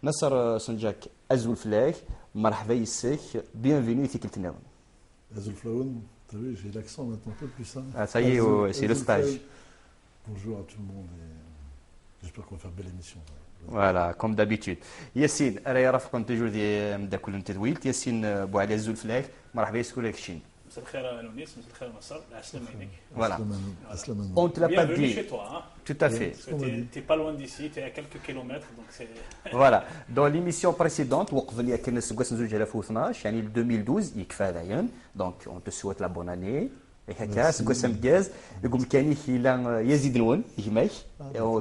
Nasser Sanjak Azul Flag, marhaba yissek, bienvenue ici Kiltnaoun. Azul Flaoun, tu as vu, j'ai l'accent maintenant un peu plus simple. Ah, ça y est, c'est le stage. Bonjour à tout le monde et j'espère qu'on va faire belle émission. Voilà, comme d'habitude. Yassine, راهي رافقكم توجور دا كل تدويل ياسين بو على الزول فلاك مرحبا يسكن لك الشين. مساء الخير لونيس، مساء الخير نصر، العسلامة عليك. Voilà. Aslam. On te l'a pas Bienvenue dit. chez toi. Hein. Tout à fait. Parce que t'es pas loin d'ici, t'es à quelques kilomètres, donc c'est. Voilà. Dans l'émission précédente, وقبل كنا سكوس نزوج على 2012 يعني 2012 يكفى هذايا. Donc on te souhaite la bonne année. هكا سكوس مجاز يقول كاني كيلا يزيد نون يجمعك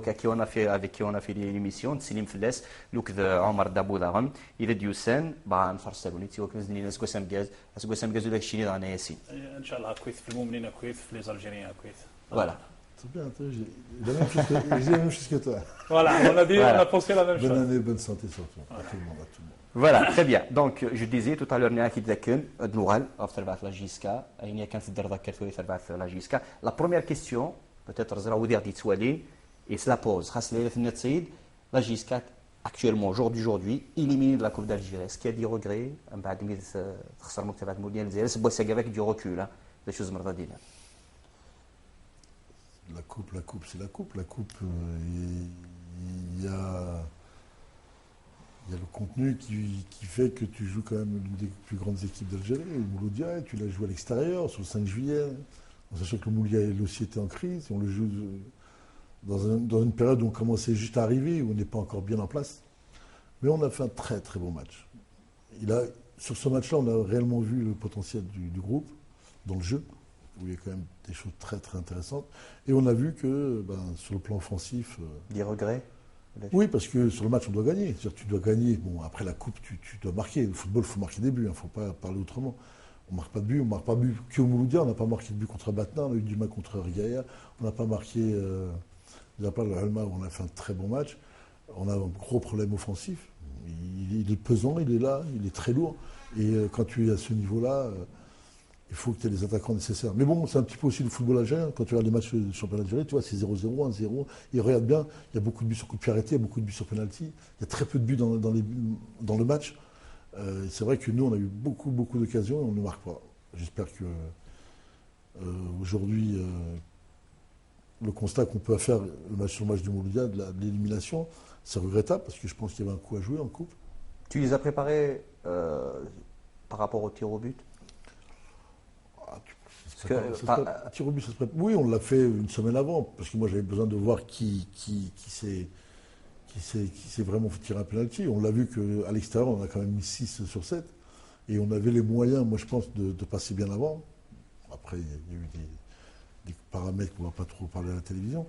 كي وانا في avec qui on a fait l'émission تسليم فلاس لوك عمر دابو داغم الى ديوسان با نفرسلوني تي وكنز لينا سكوس مجاز سكوس مجاز ولا شي رانا ياسين ان شاء الله كويس في المؤمنين كويس في les Algériens كويس. Voilà. C'est bien, j'ai la même chose que toi. Voilà, on a dit, on a pensé la même chose. Bonne année, bonne santé surtout. À tout le monde, à tout le monde. Voilà, très bien. Donc, je disais tout à l'heure, la première question, peut-être, et c'est la pause. La JISCA, actuellement, jour d'aujourd'hui, éliminée de la Coupe d'Algérie. Est-ce qu'il y a des regrets? Avec du recul, des choses merdadines. La coupe, c'est la coupe. La coupe, il y a le contenu qui fait que tu joues quand même l'une des plus grandes équipes d'Algérie, le Mouloudia, tu l'as joué à l'extérieur, sur le 5 juillet, en sachant que le Mouloudia aussi était en crise, on le joue dans une période où on commençait juste à arriver, où on n'est pas encore bien en place. Mais on a fait un très très bon match. Sur ce match-là, on a réellement vu le potentiel du groupe, dans le jeu, où il y a quand même des choses très très intéressantes. Et on a vu que sur le plan offensif... Des regrets? Oui, parce que sur le match, on doit gagner. C'est-à-dire, tu dois gagner. Bon, après la coupe, tu dois marquer. Le football, il faut marquer des buts. Il ne faut pas parler autrement. On ne marque pas de but. On ne marque pas de but qu'au Mouloudia. On n'a pas marqué de but contre Batna. On a eu du mal contre Rigaïa. On n'a pas marqué le Halma où on a fait un très bon match. On a un gros problème offensif. Il est pesant, il est là, il est très lourd. Et quand tu es à ce niveau-là... il faut que tu aies les attaquants nécessaires. Mais bon, c'est un petit peu aussi le football algérien. Quand tu regardes les matchs du championnat d'Algérie, tu vois, c'est 0-0, 1-0. Et regarde bien, il y a beaucoup de buts sur coup de pied arrêté, il y a beaucoup de buts sur penalty. Il y a très peu de buts dans le match. C'est vrai que nous, on a eu beaucoup d'occasions et on ne marque pas. J'espère que aujourd'hui, le constat qu'on peut faire sur le match du Mouloudia, de l'élimination, c'est regrettable parce que je pense qu'il y avait un coup à jouer en coupe. Tu les as préparés par rapport au tir au but? Tir au but, ça se prépare. Oui, on l'a fait une semaine avant, parce que moi j'avais besoin de voir qui s'est vraiment fait tirer un penalty. On l'a vu qu'à l'extérieur, on a quand même mis 6 sur 7. Et on avait les moyens, moi je pense, de passer bien avant. Après, il y a eu des paramètres qu'on ne va pas trop parler à la télévision.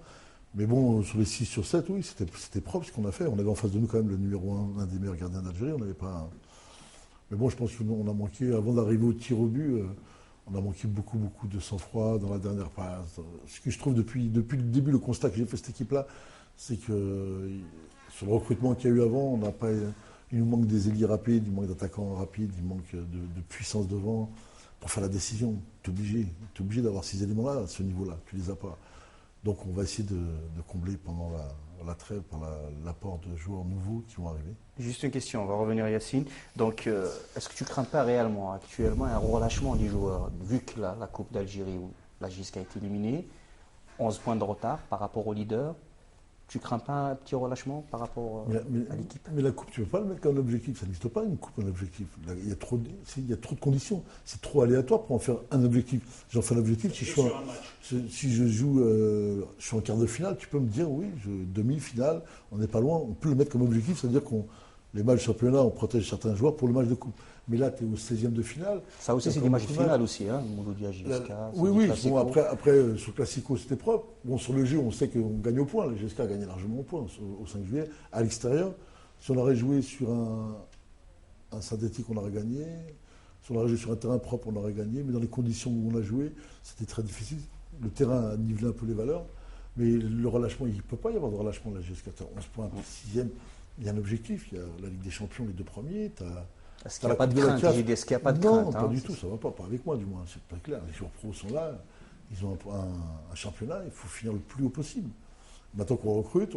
Mais bon, sur les 6 sur 7, oui, c'était propre ce qu'on a fait. On avait en face de nous quand même le numéro 1, l'un des meilleurs gardiens d'Algérie. On n'avait pas. Mais bon, je pense qu'on a manqué, avant d'arriver au tir au but. On a manqué beaucoup de sang-froid dans la dernière passe. Ce que je trouve depuis le début, le constat que j'ai fait cette équipe-là, c'est que sur le recrutement qu'il y a eu avant, il nous manque des ailiers rapides, il manque d'attaquants rapides, il manque de puissance devant pour faire la décision. Tu es obligé d'avoir ces éléments-là à ce niveau-là. Tu ne les as pas. Donc on va essayer de combler pendant la trêve par l'apport de joueurs nouveaux qui vont arriver. Juste une question, on va revenir à Yassine. Donc, est-ce que tu ne crains pas réellement actuellement un relâchement des joueurs, vu que la Coupe d'Algérie où la JISCA a été éliminée, 11 points de retard par rapport au leader, tu ne crains pas un petit relâchement par rapport à l'équipe? Mais la Coupe, tu ne peux pas le mettre comme objectif. Ça n'existe pas une Coupe en objectif. Il y a trop de conditions. C'est trop aléatoire pour en faire un objectif. J'en fais un objectif. Si je joue, je suis en quart de finale, tu peux me dire, oui, demi-finale, on n'est pas loin. On peut le mettre comme objectif, c'est-à-dire les matchs de championnat, on protège certains joueurs pour le match de coupe. Mais là, tu es au 16e de finale. Ça aussi, c'est des matchs de finale aussi, hein, Mouloudia, JSK. Oui. Bon, après, sur Classico, c'était propre. Bon, sur le jeu, on sait qu'on gagne au point. Le JSK a gagné largement au point au 5 juillet. À l'extérieur, si on aurait joué sur un synthétique, on aurait gagné. Si on aurait joué sur un terrain propre, on aurait gagné. Mais dans les conditions où on a joué, c'était très difficile. Le terrain a nivelé un peu les valeurs. Mais le relâchement, il ne peut pas y avoir de relâchement. La JSK, 11 points, 6e. Il y a un objectif. Il y a la Ligue des Champions, les 2 premiers. Est-ce qu'il n'y a pas de crainte? Est-ce qu'il n'y a pas de crainte? Non, pas du tout, ça ne va pas avec moi du moins, c'est pas clair. Les joueurs pros sont là, ils ont un championnat, il faut finir le plus haut possible. Maintenant qu'on recrute,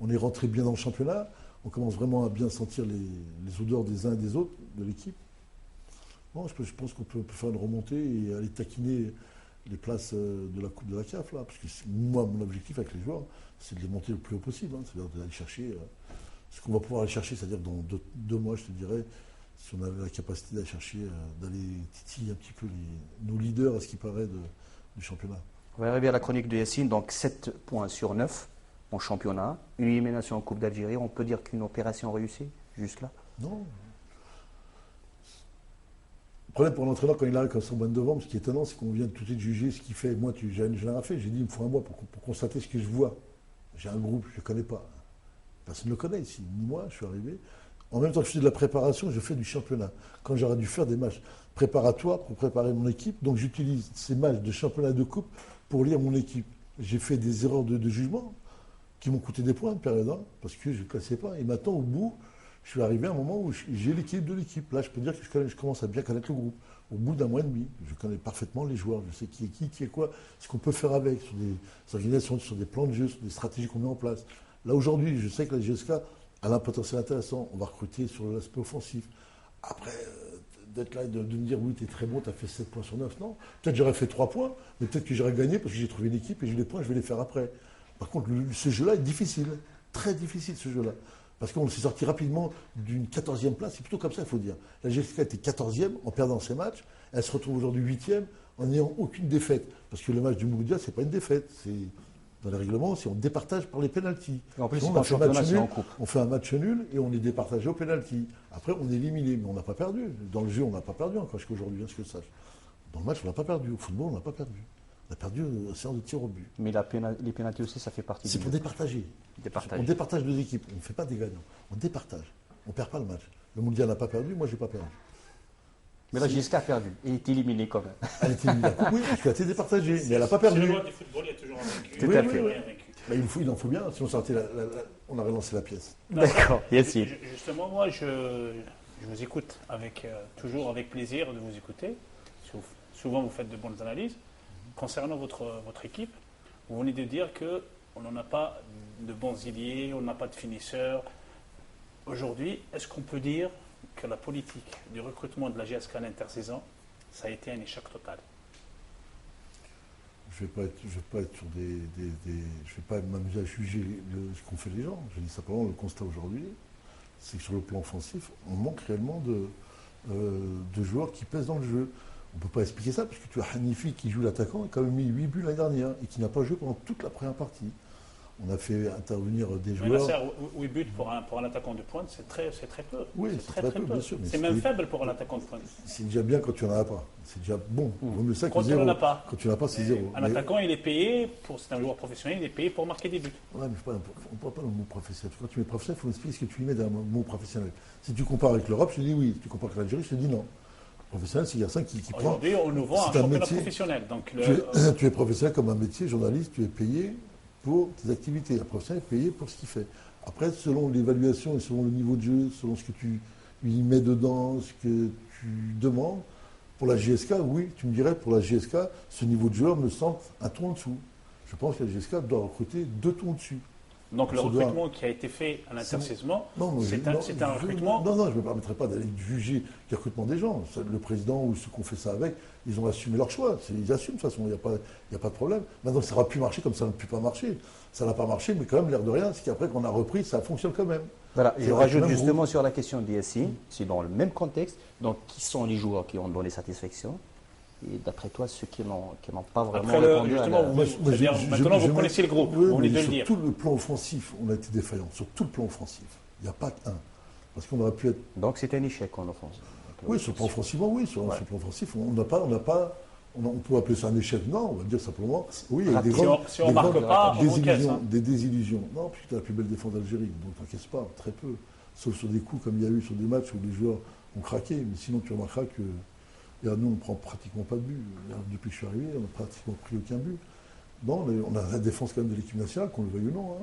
on est rentré bien dans le championnat, on commence vraiment à bien sentir les odeurs des uns et des autres de l'équipe. Bon, je pense qu'on peut faire une remontée et aller taquiner les places de la Coupe de la CAF, là, parce que moi, mon objectif avec les joueurs, c'est de les monter le plus haut possible, hein, c'est-à-dire d'aller chercher ce qu'on va pouvoir aller chercher, c'est-à-dire dans 2 mois, je te dirais, si on avait la capacité d'aller chercher, d'aller titiller un petit peu nos leaders, à ce qui paraît, du championnat. On va arriver à la chronique de Yacine, donc 7 points sur 9 en championnat, une élimination en Coupe d'Algérie, on peut dire qu'une opération réussie, juste là? Non. Le problème pour l'entraîneur quand il arrive comme ça au mois de novembre, ce qui est étonnant, c'est qu'on vient tout de suite juger ce qu'il fait. Moi, je n'ai rien fait, j'ai dit il me faut un mois pour constater ce que je vois. J'ai un groupe, je ne connais pas. Personne ne le connaît ici, ni moi, je suis arrivé. En même temps que je fais de la préparation, je fais du championnat. Quand j'aurais dû faire des matchs préparatoires pour préparer mon équipe, donc j'utilise ces matchs de championnat et de coupe pour lire mon équipe. J'ai fait des erreurs de jugement qui m'ont coûté des points de période 1, parce que je ne classais pas. Et maintenant, au bout, je suis arrivé à un moment où j'ai l'équilibre de l'équipe. Là, je peux dire que je commence à bien connaître le groupe. Au bout d'un mois et demi, je connais parfaitement les joueurs. Je sais qui est quoi, ce qu'on peut faire avec, sur des organisations, sur des plans de jeu, sur des stratégies qu'on met en place. Là, aujourd'hui, je sais que la GSK a un potentiel intéressant. On va recruter sur l'aspect offensif. Après, d'être là et de me dire, oui, tu es très bon, tu as fait 7 points sur 9. Non, peut-être j'aurais fait 3 points, mais peut-être que j'aurais gagné parce que j'ai trouvé une équipe et j'ai les points, je vais les faire après. Par contre, ce jeu-là est difficile. Très difficile, ce jeu-là. Parce qu'on s'est sorti rapidement d'une 14e place, c'est plutôt comme ça, il faut dire. La GSK était 14e en perdant ses matchs, elle se retrouve aujourd'hui 8e en n'ayant aucune défaite. Parce que le match du Mouloudia, ce n'est pas une défaite. Dans les règlements, on départage par les pénaltys. En plus, on fait un match nul et on est départagé au pénalty. Après, on est éliminé, mais on n'a pas perdu. Dans le jeu, on n'a pas perdu encore jusqu'à aujourd'hui, ce que je sache. Dans le match, on n'a pas perdu. Au football, on n'a pas perdu. On a perdu la séance de tir au but. Mais les pénaltys aussi, ça fait partie C'est pour départager. On départage 2 équipes. On ne fait pas des gagnants. On départage. On ne perd pas le match. Le Mondial n'a pas perdu, moi, je n'ai pas perdu. Mais la GSK a perdu. Elle est éliminée quand même. Elle est éliminée. Oui, parce qu'elle a été départagée. Mais elle n'a pas perdu. Sur le mode du football, il y a toujours un vaincu. Tout à fait. Mais il en faut bien, sinon on a relancé la pièce. D'accord, Yacine. Justement, moi, je vous écoute toujours avec plaisir de vous écouter. Souvent, vous faites de bonnes analyses. Concernant votre équipe, vous venez de dire qu'on n'en a pas de bons ailiers, on n'a pas de finisseurs. Aujourd'hui, est-ce qu'on peut dire que la politique du recrutement de la GSK à l'intersaison, ça a été un échec total? Je ne vais pas être sur je vais pas m'amuser à juger ce qu'ont fait les gens. Je dis simplement le constat aujourd'hui, c'est que sur le plan offensif, on manque réellement de joueurs qui pèsent dans le jeu. On ne peut pas expliquer ça parce que tu as Hanifi qui joue l'attaquant et qui a quand même mis 8 buts l'année dernière et qui n'a pas joué pendant toute la première partie. On a fait intervenir des joueurs. Mais là, 8 buts pour un attaquant de pointe, c'est très peu. Oui, c'est très peu, bien sûr. C'est même faible pour un attaquant de pointe. C'est déjà bien quand tu n'en as pas. C'est déjà bon. Vaut mieux ça que quand zéro. tu n'en as pas. Quand tu n'en as pas, c'est zéro. Un attaquant, il est payé, c'est un joueur professionnel, il est payé pour marquer des buts. Oui, mais on ne parle pas le mot professionnel. Quand tu mets professionnel, il faut expliquer ce que tu y mets dans le mot professionnel. Si tu compares avec l'Europe, je te dis oui. Si tu compares avec l'Algérie, je te dis non. Professionnel, c'est quelqu'un qui prend. Aujourd'hui, on nous vend un championnat professionnel. Donc tu es professionnel comme un métier, journaliste, tu es payé pour tes activités. Un professionnel est payé pour ce qu'il fait. Après, selon l'évaluation et selon le niveau de jeu, selon ce que tu lui mets dedans, ce que tu demandes, pour la GSK, oui, tu me dirais, pour la GSK, ce niveau de joueur me semble un ton en dessous. Je pense que la GSK doit recruter 2 tons au-dessus. Donc le recrutement qui a été fait à l'intersaisonnement, c'est un recrutement. Non, je ne me permettrai pas d'aller juger le recrutement des gens. Le président ou ceux qui ont fait ça avec, ils ont assumé leur choix. Ils assument de toute façon, il n'y a pas de problème. Maintenant, ça n'aura pu marcher comme ça n'a pu pas marcher. Ça n'a pas marché, mais quand même, l'air de rien, c'est qu'après qu'on a repris, ça fonctionne quand même. Voilà, je rajoute justement sur la question d'Yacine, c'est dans le même contexte. Donc, qui sont les joueurs qui ont donné satisfaction? Et d'après toi, ceux qui n'ont pas vraiment répondu justement, maintenant, vous connaissez le groupe, on est de le dire. Sur tout le plan offensif, on a été défaillant. Sur tout le plan offensif. Il n'y a pas qu'un. Parce qu'on aurait pu être... Donc c'est un échec en offense. Oui, sur le plan offensivement, oui. Sur le plan offensif, on peut appeler ça un échec. Non, on va dire simplement... Oui, il y a des désillusions. Non, puisque tu as la plus belle défense d'Algérie. Donc t'inquiète pas, très peu. Sauf sur des coups comme il y a eu sur des matchs où les joueurs ont craqué. Mais sinon, tu remarqueras que... Et nous, on ne prend pratiquement pas de but. Depuis que je suis arrivé, on n'a pratiquement pris aucun but. Non, on a la défense quand même de l'équipe nationale, qu'on le veuille ou non.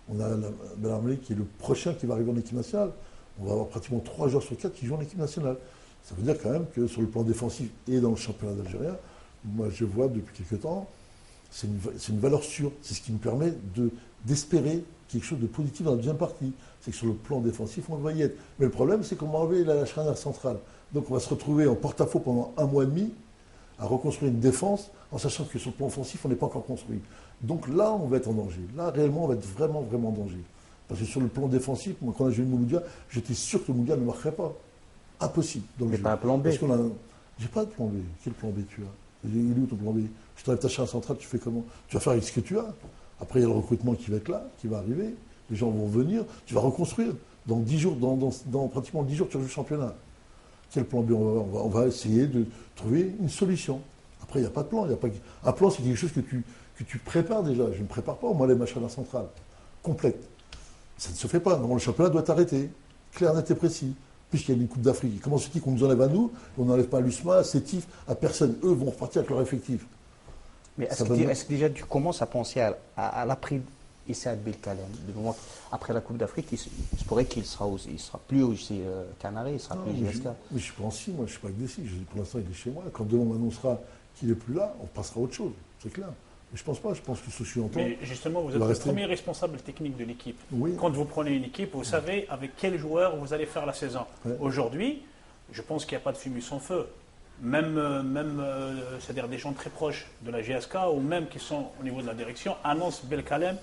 On a Ben Armelé qui est le prochain qui va arriver en équipe nationale. On va avoir pratiquement 3 joueurs sur 4 qui jouent en équipe nationale. Ça veut dire quand même que sur le plan défensif et dans le championnat d'Algérien, moi je vois depuis quelques temps, c'est une valeur sûre. C'est ce qui nous permet d'espérer quelque chose de positif dans la deuxième partie. C'est que sur le plan défensif, on va y être. Mais le problème, c'est qu'on va enlever la charnière centrale. Donc on va se retrouver en porte-à-faux pendant 1 mois et demi à reconstruire une défense en sachant que sur le plan offensif, on n'est pas encore construit. Donc là, on va être en danger. Là, réellement, on va être vraiment, vraiment en danger. Parce que sur le plan défensif, moi, quand on a joué le Mouloudia, j'étais sûr que le Mouloudia ne marquerait pas. Impossible. Mais pas un plan B. Parce qu'on a... J'ai pas de plan B. Quel plan B tu as? Il est où ton plan B? Je t'enlève ta charge centrale, tu fais comment? Tu vas faire avec ce que tu as. Après, il y a le recrutement qui va être là, qui va arriver. Les gens vont venir. Tu vas reconstruire. Dans 10 jours, dans pratiquement 10 jours, tu joues le championnat. Quel plan B on va essayer de trouver une solution. Après, il n'y a pas de plan. Un plan, c'est quelque chose que tu prépares déjà. Je ne prépare pas, moi, les machins centrales. Complète. Ça ne se fait pas. Non, le championnat doit être arrêté. Clair, net et précis. Puisqu'il y a une Coupe d'Afrique. Comment se dit qu'on nous enlève à nous, on n'enlève pas à l'USMA, à Sétif, à personne. Eux vont repartir avec leur effectif. Mais est-ce que déjà tu commences à penser à l'après Issa Belkalem? Après la Coupe d'Afrique, il se pourrait qu'il sera plus aussi Canaré, il sera plus JSK. Mais je suis pas en moi, je ne suis pas avec Dessy. Pour l'instant, il est chez moi. Quand demain on annoncera qu'il n'est plus là, on passera à autre chose. C'est clair. Mais je ne pense pas. Je pense que ce suis en temps. Mais justement, vous êtes le premier responsable technique de l'équipe. Oui. Quand vous prenez une équipe, vous savez avec quel joueur vous allez faire la saison. Ouais. Aujourd'hui, je pense qu'il n'y a pas de fumée sans feu. Même c'est-à-dire des gens très proches de la GSK ou même qui sont au niveau de la direction annoncent Belkalem.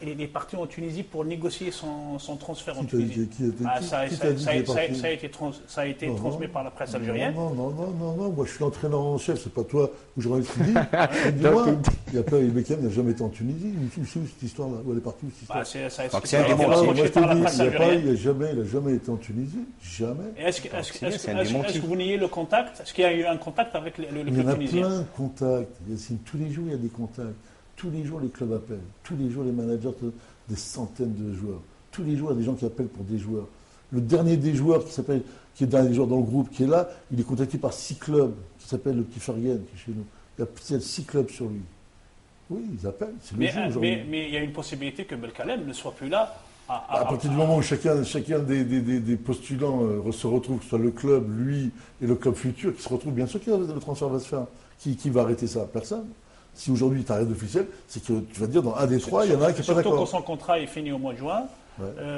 Il est parti en Tunisie pour négocier son transfert en Tunisie. Ça a été transmis par la presse algérienne. Non, moi je suis l'entraîneur en chef, c'est pas toi ou j'aurais dit. Dis-moi, il n'y a pas Beckham n'a jamais été en Tunisie. Où cette histoire-là? Où elle est partie où cette histoire? Ça a été rapproché par la presse algérienne. Il n'a jamais été en Tunisie. Jamais. Est-ce que vous n'ayez le contact? Est-ce qu'il y a eu un contact avec le club tunisien? Il y en a plein de contacts. Tous les jours, il y a des contacts. Tous les jours, les clubs appellent. Tous les jours, les managers, des centaines de joueurs. Tous les jours, il y a des gens qui appellent pour des joueurs. Le dernier des joueurs qui est dans les joueurs dans le groupe, qui est là, il est contacté par 6 clubs, qui s'appelle le petit Fergen, qui est chez nous. Il y a 6 clubs sur lui. Oui, ils appellent. C'est le jeu aujourd'hui. Mais il y a une possibilité que Belkalem ne soit plus là. À partir du moment où chacun des postulants se retrouve, que ce soit le club, lui et le club futur, qui se retrouve, bien sûr que le transfert va se faire. Qui va arrêter ça? Personne. Si aujourd'hui tu arrêtes d'officiel, c'est que tu vas te dire dans un des trois, il y en a un qui n'est pas d'accord. Surtout quand son contrat est fini au mois de juin,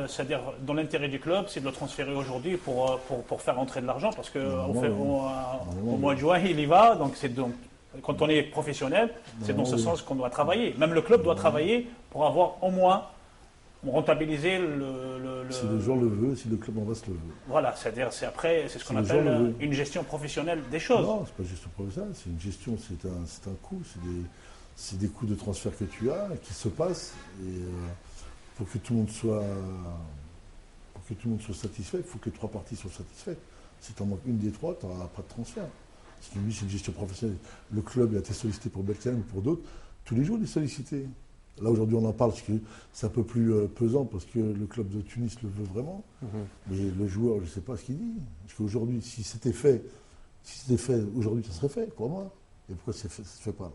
c'est-à-dire dans l'intérêt du club, c'est de le transférer aujourd'hui pour faire rentrer de l'argent, parce qu'au mois de juin, il y va, donc quand on est professionnel, c'est dans ce sens qu'on doit travailler. Même le club doit travailler pour avoir au moins rentabilisé Si le joueur le veut, si le club en se le veut. Voilà, c'est-à-dire c'est ce qu'on appelle une gestion professionnelle des choses. Non, c'est pas une gestion professionnelle, c'est une gestion, c'est un coût, c'est des coûts de transfert que tu as, qui se passent, et pour que tout le monde soit satisfait, il faut que les 3 parties soient satisfaites. Si tu en manques une des 3, tu n'auras pas de transfert. Parce que lui, c'est une gestion professionnelle. Le club a été sollicité pour Belkalem ou pour d'autres. Tous les jours, il est sollicité. Là, aujourd'hui, on en parle parce que c'est un peu plus pesant parce que le club de Tunis le veut vraiment. Mais le joueur, je ne sais pas ce qu'il dit. Parce qu'aujourd'hui, si c'était fait aujourd'hui, ça serait fait, pour moi. Et pourquoi ça ne se fait pas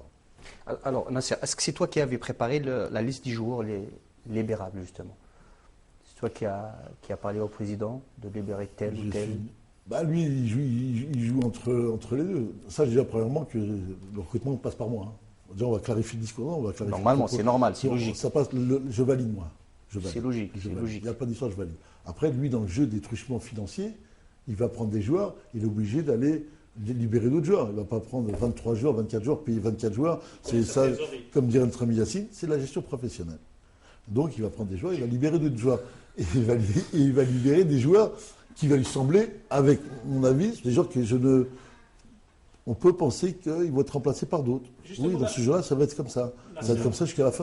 là? Alors, Nasser, est-ce que c'est toi qui avais préparé la liste des joueurs libérables, justement? C'est toi qui a parlé au président de libérer tel ou tel? Lui, il joue entre les deux. Ça, déjà, premièrement, que le recrutement passe par moi. On va clarifier le discours. Normalement, c'est normal, c'est logique. Ça passe, je valide, moi. C'est logique. Il n'y a pas d'histoire, je valide. Après, lui, dans le jeu des truchements financiers, il va prendre des joueurs, il est obligé d'aller libérer d'autres joueurs. Il ne va pas prendre 23 joueurs, 24 joueurs, payer 24 joueurs. C'est ça, comme dirait notre ami Yacine, c'est la gestion professionnelle. Donc, il va prendre des joueurs, il va libérer d'autres joueurs. Et il va libérer des joueurs qui va lui sembler, avec mon avis, des joueurs que je ne... On peut penser qu'ils vont être remplacés par d'autres. Oui, dans ce jeu-là, ça va être comme ça. Ça va être comme ça jusqu'à la fin.